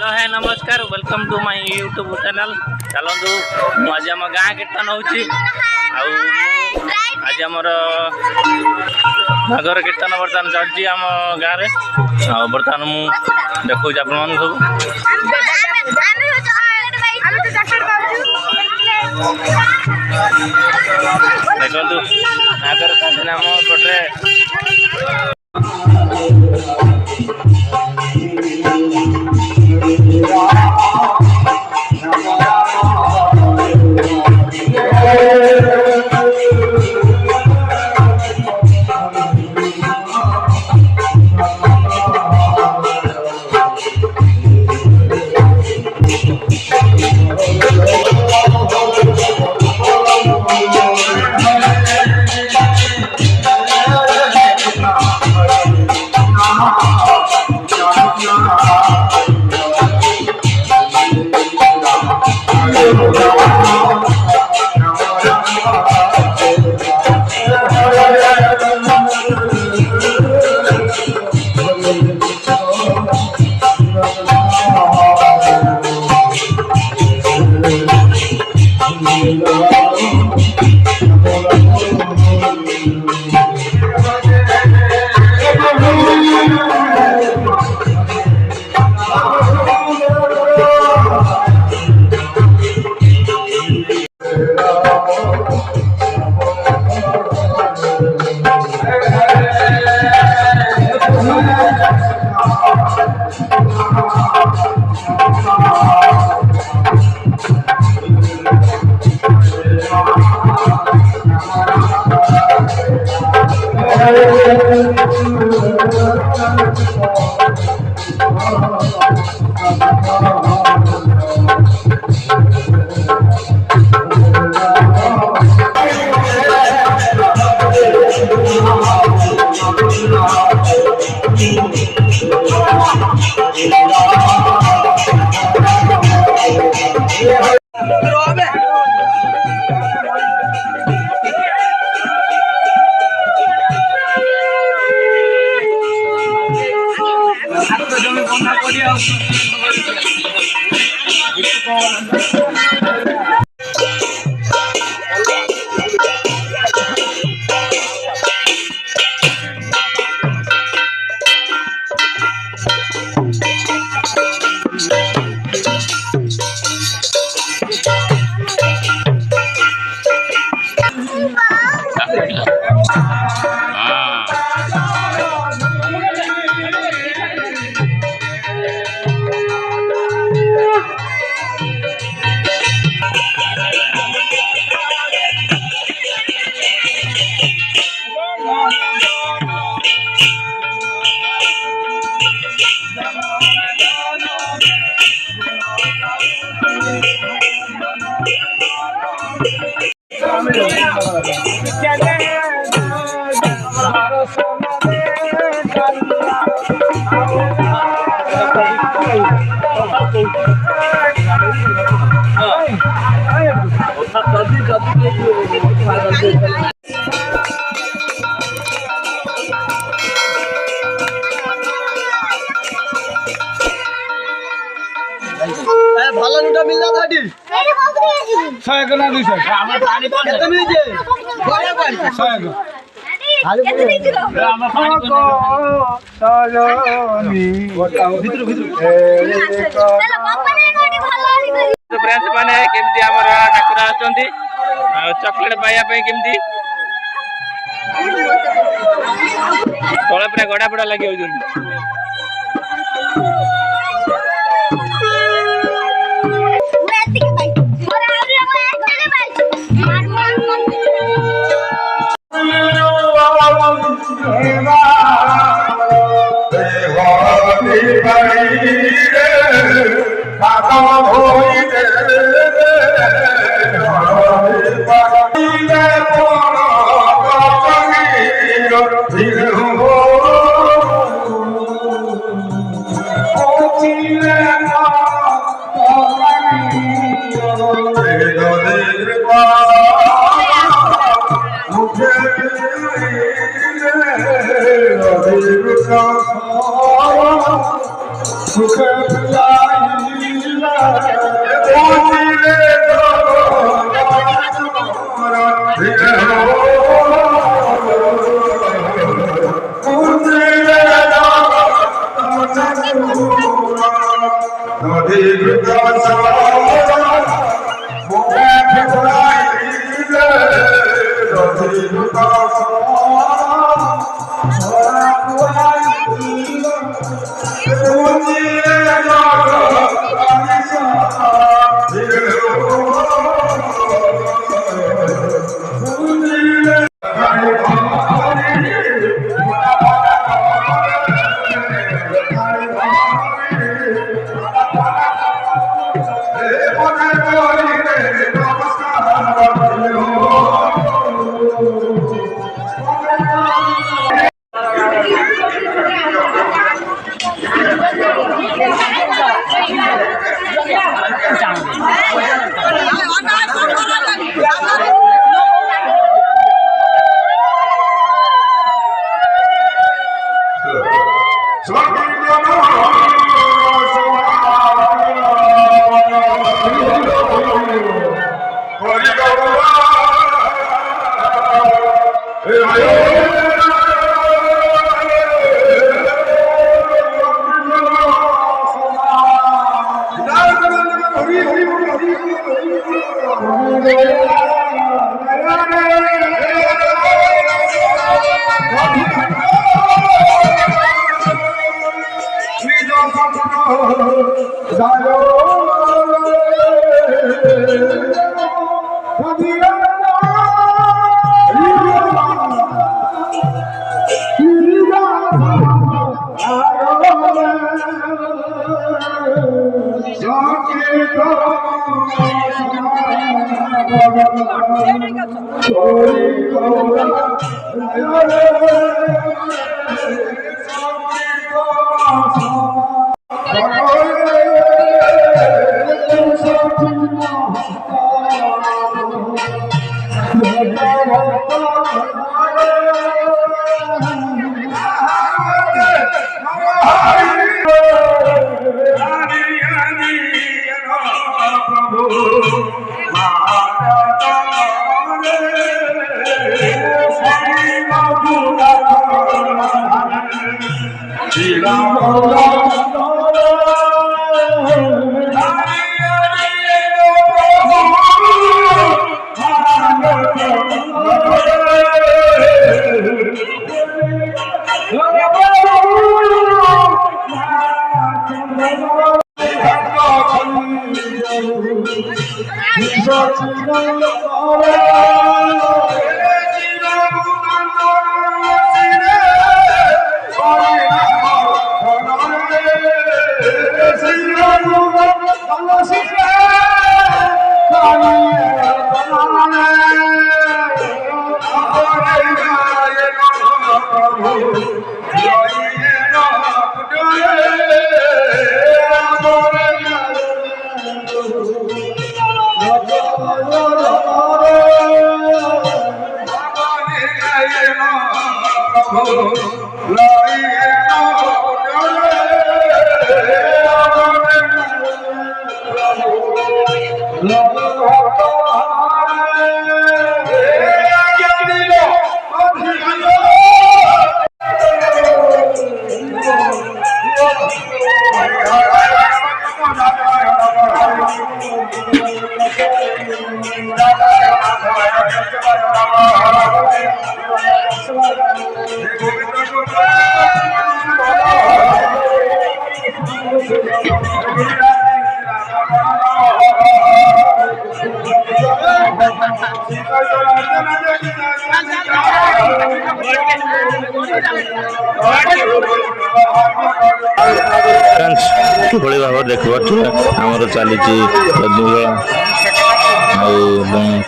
Hello है नमस्कार welcome to my YouTube channel. चलतु आज आम गाँ कीर्तन होची आज आमर नगर कीर्तन बर्तमान चलती आम गाँव में बर्तमान मुझे देखा आप देखु आगर आम पटे भला लुटा मिल जाता है 100 का ना 200 हमें पानी कितना मिल जाए बड़ा पानी 100 का आलू हम पानी को सजनी भीतर तो फ्रेंड्स माने केमती हमर ठाकुर आछंती चॉकलेट पाया पे केमती तोला पूरा गड़ा पड़ा लागि होजंती सुख কিভাবে ভাবে ଦେଖିପାରୁଥିବେ ଆମର ଚାଲିଛି ଆଉ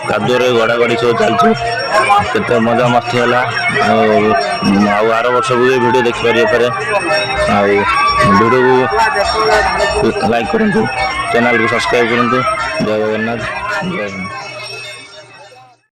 କାଦୁଅରେ ଗଡ଼ାଗଡ଼ି ସବୁ ଚାଲିଛି କେତେ ମଜାମସ୍ତି ହେଲା ଆଉ ଆର ବର୍ଷକୁ ବି ଭିଡ଼ିଓ ଦେଖିପାରିବେ ପରେ ଆଉ ଭିଡ଼ିଓକୁ ଲାଇକ୍ କରନ୍ତୁ ଚ୍ୟାନେଲକୁ ସବସ୍କ୍ରାଇବ୍ କରନ୍ତୁ ଜୟ ଜଗନ୍ନାଥ ଜୟ